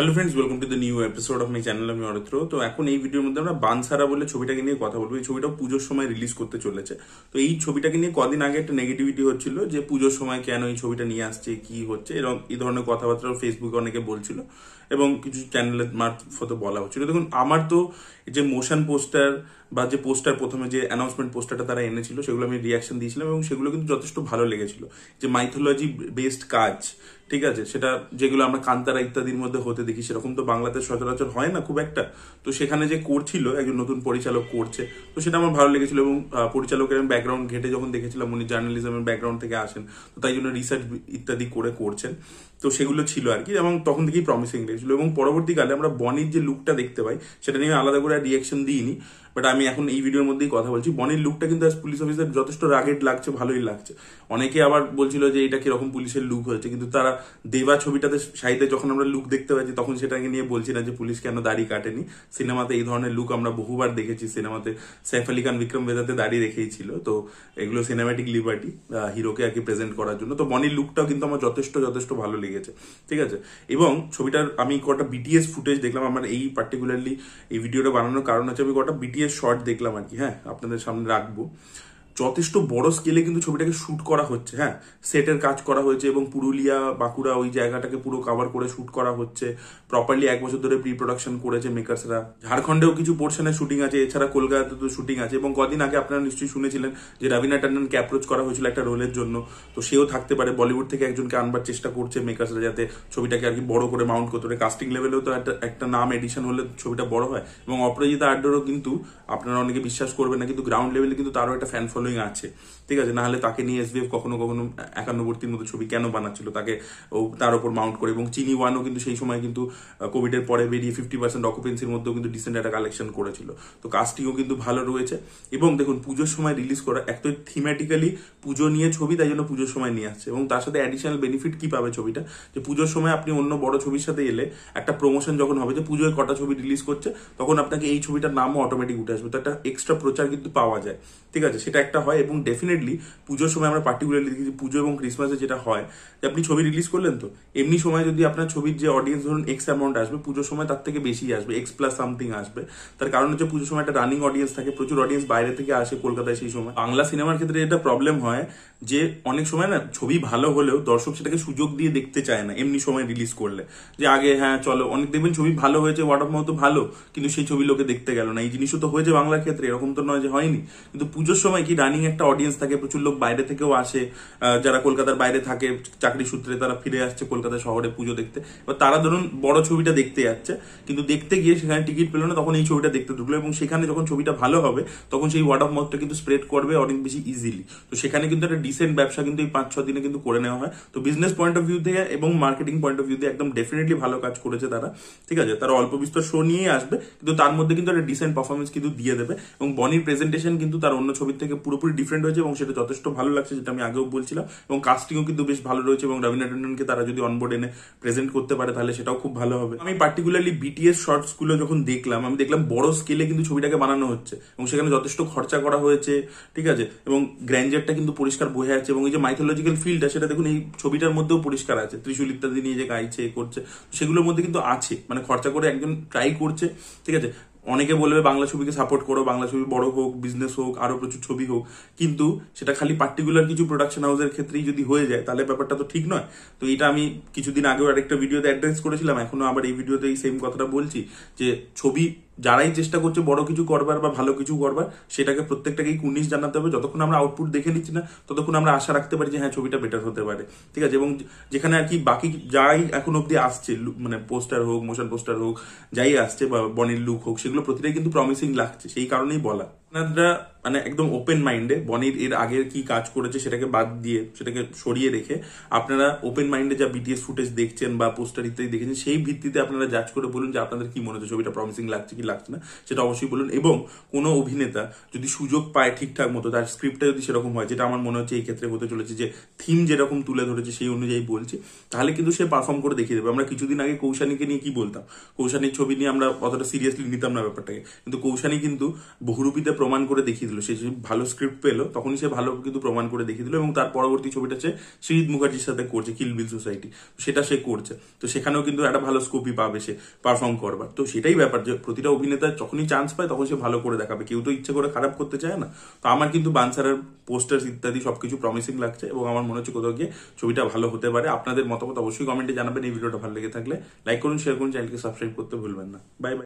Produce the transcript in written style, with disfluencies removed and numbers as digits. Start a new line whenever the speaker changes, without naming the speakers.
Hello friends, welcome to the new episode of my channel. আমি অরিত্র। তো এখন এই ভিডিওর মধ্যে আমরা বানসারা বলে ছবিটাকে নিয়ে কথা বলবো। এই ছবিটাও পুজোর সময় রিলিজ করতে চলেছে। তো এই ছবিটাকে নিয়ে কদিন আগে একটা নেগেটিভিটি হচ্ছিল যে পুজোর সময় কেন এই ছবিটা নিয়ে আসছে, কি হচ্ছে, এরকম এই ধরনের কথাবার্তা ফেসবুকে অনেকে বলছিল এবং কিছু চ্যানেলের মারফত বলা হচ্ছিল। দেখুন, আমার তো যে মোশন পোস্টার বা যে পোস্টার প্রথমে যে অ্যানাউন্সমেন্ট পোস্টারটা তারা এনেছিল সেগুলো আমি রিয়াকশন দিয়েছিলাম এবং সেগুলো কিন্তু যথেষ্ট ভালো লেগেছিল। যে মাইথোলজি বেসড কাজ, ঠিক আছে, সেটা যেগুলো আমরা কান্তারা ইত্যাদির মধ্যে হতে দেখি সেরকম তো বাংলাতে সচরাচর হয় না খুব একটা। তো সেখানে যে করছিল একজন নতুন পরিচালক করছে, তো সেটা আমার ভালো লেগেছিল এবং পরিচালকের ব্যাকগ্রাউন্ড ঘেটে যখন দেখেছিলাম উনি জার্নালিজমের ব্যাকগ্রাউন্ড থেকে আসেন, তো তাই জন্য রিসার্চ ইত্যাদি করে করছেন। তো সেগুলো ছিল আর কি, এবং তখন থেকেই প্রমিসিং লেগেছিল। এবং পরবর্তীকালে আমরা বনির যে লুকটা দেখতে পাই সেটা নিয়ে আলাদা করে রিয়াকশন দিইনি, বাট আমি এখন এই ভিডিওর মধ্যেই কথা বলছি। বনির লুকটা কিন্তু অ্যাজ পুলিশ অফিসার যথেষ্ট রাগেড লাগছে, ভালোই লাগছে। অনেকে আবার বলছিল যে এটা কিরকম পুলিশের লুক হয়েছে, কিন্তু তারা দেবা ছবিটাতে সাইডে যখন আমরা লুক দেখতে পাচ্ছি তখন সেটাকে নিয়ে বলছি না যে পুলিশ কেন দাড়ি কাটেনি। সিনেমাতে এই ধরনের লুক আমরা বহুবার দেখেছি। সিনেমাতে সৈফ আলী খান বিক্রম বেদাতে দাড়ি রেখেই ছিল। তো এগুলো সিনেমাটিক লিবার্টি, হিরোকে আর কি প্রেজেন্ট করার জন্য। তো বনির লুকটাও কিন্তু আমার যথেষ্ট ভালো লেগেছে, ঠিক আছে। এবং ছবিটার আমি কটা বিটিএস ফুটেজ দেখলাম। আমার এই পার্টিকুলারলি এই ভিডিওটা বানানোর কারণ হচ্ছে আমি কটা বিটিএস শর্ট দেখলাম আর কি। হ্যাঁ, আপনাদের সামনে রাখবো। যথেষ্ট বড় স্কেলে কিন্তু ছবিটাকে শুট করা হচ্ছে। হ্যাঁ, সেটের কাজ করা হয়েছে এবং পুরুলিয়া বাঁকুড়া ওই জায়গাটাকে পুরো কভার করে শুট করা হচ্ছে। প্রপারলি 1 বছর ধরে প্রি প্রোডাকশন করেছে মেকার্সরা। ঝাড়খণ্ডেও কিছু পোর্শনের শুটিং আছে, এছাড়া কলকাতাতে তো শুটিং আছে। এবং কদিন আগে আপনারা নিশ্চয়ই শুনেছিলেন যে রবিনা টন্ডনকে অ্যাপ্রোচ করা হয়েছিল একটা রোলের জন্য। তো সেও থাকতে পারে। বলিউড থেকে একজনকে আনবার চেষ্টা করছে মেকার্সরা, যাতে ছবিটাকে আর কি বড় করে মাউন্ট করতে পারে। কাস্টিং লেভেলেও তো একটা নাম এডিশন হলে ছবিটা বড় হয়। এবং অপরাজিতা আড্ডারও কিন্তু আপনারা অনেকে বিশ্বাস করবেন না, কিন্তু গ্রাউন্ড লেভেলে কিন্তু তারও একটা ফ্যান ফলোইং আছে, ঠিক আছে। না হলে তাকে নিয়ে এসবিএফ কখনো 51বর্তীর মতো ছবি কেন বানাচ্ছিল, তাকে তার উপর মাউন্ট করে। এবং চিনি ওয়ানও কিন্তু সেই সময় কিন্তু কোভিড এর পরে বেরিয়ে 50% অকুপেন্সির মধ্যেও কিন্তু ডিসেন্ট একটা কালেকশন করেছিল। তো কাস্টিংও কিন্তু ভালো রয়েছে। এবং দেখুন, পুজোর সময় রিলিজ করা, এক তো থিমেটিক্যালি পুজো নিয়ে ছবি, তাই জন্য পুজোর সময় নিয়ে আসছে। এবং তার সাথে অ্যাডিশনাল বেনিফিট কি পাবে ছবিটা, যে পুজোর সময় আপনি অন্য বড় ছবির সাথে এলে একটা প্রমোশন যখন হবে যে পুজোয় কটা ছবি রিলিজ করছে, তখন আপনাকে এই ছবিটার নামও অটোমেটিক উঠে আসবে। তো একটা এক্সট্রা প্রচার কিন্তু পাওয়া যায়, ঠিক আছে। সেটা একটা হয়। এবং ডেফিনেটলি পুজোর সময় আমরা পার্টিকুলারলি দেখেছি, পুজো এবং ক্রিসমাসে যেটা হয় যে আপনি ছবি রিলিজ করলেন, তো এমনি সময় যদি আপনার ছবির যে অডিয়েন্স ধরুন এক্স অ্যামাউন্ট আসবে, পুজোর সময় তার থেকে বেশি আসবে, এক্স প্লাস সামথিং আসবে। তার কারণ হচ্ছে পুজোর সময় একটা রানিং অডিয়েন্স থাকে, প্রচুর অডিয়েন্স বাইরে থেকে আসে কলকাতায় সেই সময়। বাংলা সিনেমার ক্ষেত্রে এটা প্রবলেম হয় যে অনেক সময় না ছবি ভালো হলেও দর্শক সেটাকে সুযোগ দিয়ে দেখতে চায় না এমনি সময় রিলিজ করলে। যে আগে হ্যাঁ চলো, অনেক দেখবেন ছবি ভালো হয়েছে, ওয়ার্ড অফ মাউথ ভালো, কিন্তু সেই ছবি লোকে দেখতে গেল না। এই জিনিসও তো হয়েছে বাংলার ক্ষেত্রে, এরকম তো নয় যে হয়নি। কিন্তু পুজোর সময় কি রানিং একটা অডিয়েন্স থাকে, প্রচুর লোক বাইরে থেকেও আসে, যারা কলকাতার বাইরে থাকে চাকরি সূত্রে তারা ফিরে আসছে কলকাতা শহরে পুজো দেখতে। এবার তারা ধরুন বড় ছবিটা দেখতে যাচ্ছে, কিন্তু দেখতে গিয়ে সেখানে টিকিট পেল না, তখন এই ছবিটা দেখতে ঢুকলো। এবং সেখানে যখন ছবিটা ভালো হবে তখন সেই ওয়ার্ড অফ মাউথটা কিন্তু স্প্রেড করবে অনেক বেশি ইজিলি। তো সেখানে কিন্তু একটা ডিসেন্ট ব্যবসা কিন্তু এই 5-6 দিনে কিন্তু করে নেওয়া হয়। তো বিজনেস পয়েন্ট অফ ভিউ থেকে এবং মার্কেটিং পয়েন্ট অফ ভিউ থেকে একদম ডেফিনেটলি ভালো কাজ করেছে তারা, ঠিক আছে। তারা অল্প বিস্তর শো নিয়ে আসবে, কিন্তু তার মধ্যে কিন্তু একটা ডিসেন্ট পারফরমেন্স কিন্তু দিয়ে দেবে। এবং বনির প্রেজেন্টেশন কিন্তু তার অন্য ছবির থেকে পুরোপুরি ডিফারেন্ট হয়েছে এবং সেটা যথেষ্ট ভালো লাগছে, যেটা আমি আগেও বলছিলাম। এবং কাস্টিংও কিন্তু বেশ ভালো রয়েছে। এবং রবিনা টন্ডনকে তারা যদি অনবোর্ড এনে প্রেজেন্ট করতে পারে তাহলে সেটাও খুব ভালো হবে। আমি পার্টিকুলারলি বিটিএস শর্টস গুলো যখন দেখলাম, আমি দেখলাম বড় স্কেলে কিন্তু ছবিটাকে বানানো হচ্ছে এবং সেখানে যথেষ্ট খরচা করা হয়েছে, ঠিক আছে। এবং গ্র্যান্ডারটা কিন্তু পরিষ্কার বোঝা যাচ্ছে। এবং এই যে মাইথোলজিক্যাল ফিল্ডটা, সেটা দেখুন এই ছবিটার মধ্যেও পরিষ্কার আছে। ত্রিশূল ইত্যাদি নিয়ে যে গাইছে করছে, সেগুলোর মধ্যে কিন্তু আছে, মানে খরচা করে একজন ট্রাই করছে, ঠিক আছে। অনেকে বলবে বাংলা ছবিকে সাপোর্ট করো, বাংলা ছবি বড় হোক, বিজনেস হোক, আরো প্রচুর ছবি হোক, কিন্তু সেটা খালি পার্টিকুলার কিছু প্রোডাকশন হাউসের ক্ষেত্রেই যদি হয়ে যায় তাহলে ব্যাপারটা তো ঠিক নয়। তো এটা আমি কিছুদিন আগেও আরেকটা ভিডিওতে অ্যাড্রেস করেছিলাম, এখনো আবার এই ভিডিওতে এই সেম কথাটা বলছি, যে ছবি যারাই চেষ্টা করছে বড় কিছু করবার বা ভালো কিছু করবার, সেটাকে প্রত্যেকটাকেই কুর্নিশ জানাতে হবে। যতক্ষণ আমরা আউটপুট দেখে নিচ্ছি না, ততক্ষণ আমরা আশা রাখতে পারি যে হ্যাঁ ছবিটা বেটার হতে পারে, ঠিক আছে। এবং যেখানে আর কি বাকি যাই এখন অব্দি আসছে, মানে পোস্টার হোক, মোশন পোস্টার হোক, যাই আসছে বা বনির লুক হোক, সেগুলো প্রতিটাই কিন্তু প্রমিসিং লাগছে। সেই কারণেই বলা, আপনারা মানে একদম ওপেন মাইন্ডে বনির এর আগের কি কাজ করেছে সেটাকে বাদ দিয়ে, সেটাকে সরিয়ে রেখে আপনারা ওপেন মাইন্ডে যা বিটিএস ফুটেজ দেখছেন বা পোস্টার ইত্যাদি দেখেছেন, সেই ভিত্তিতে আপনারা জাজ করে বলুন যে আপনাদের কি মনে হচ্ছে ছবিটা প্রমিসিং লাগছে কি লাগছে না, সেটা অবশ্যই বলুন। এবং কোনো অভিনেতা যদি সুযোগ পায় ঠিকঠাক মতো, তার স্ক্রিপ্টটা যদি সেরকম হয়, যেটা আমার মনে হচ্ছে এই ক্ষেত্রে হতে চলেছে, যে থিম যেরকম তুলে ধরেছে সেই অনুযায়ী বলছি, তাহলে কিন্তু সে পারফর্ম করে দেখিয়ে দেবে। আমরা কিছুদিন আগে কৌশানীকে নিয়ে কি বলতাম, কৌশানীর ছবি নিয়ে আমরা অতটা সিরিয়াসলি নিতাম না ব্যাপারটাকে, কিন্তু কৌশানী কিন্তু বহুরূপীতে প্রমাণ করে দেখিয়ে দিল, সে ভালো স্ক্রিপ্ট পেলো তখনই সে ভালো কিন্তু প্রমাণ করে দেখিয়ে দিল, এবং তার পরবর্তী ছবিটা সে সৃজিত মুখার্জির সাথে করছে, কিল বিল সোসাইটি, সেটা সে করছে। তো সেখানেও কিন্তু একটা ভালো স্কোপই পাবে সে পারফর্ম করবার। তো সেটাই ব্যাপার যে প্রতিটা অভিনেতা যখনই চান্স পায় তখন সে ভালো করে দেখাবে, কেউ তো ইচ্ছে করে খারাপ করতে চায় না। তো আমার কিন্তু বানসারার পোস্টার ইত্যাদি সবকিছু প্রমিসিং লাগছে, এবং আমার মনে হচ্ছে কোথাও গিয়ে ছবিটা ভালো হতে পারে। আপনাদের মতামত অবশ্যই কমেন্টে জানাবেন। এই ভিডিওটা ভালো লেগে থাকলে লাইক করুন, শেয়ার করুন, চ্যানেলকে সাবস্ক্রাইব করতে ভুলবেন না। Bye bye.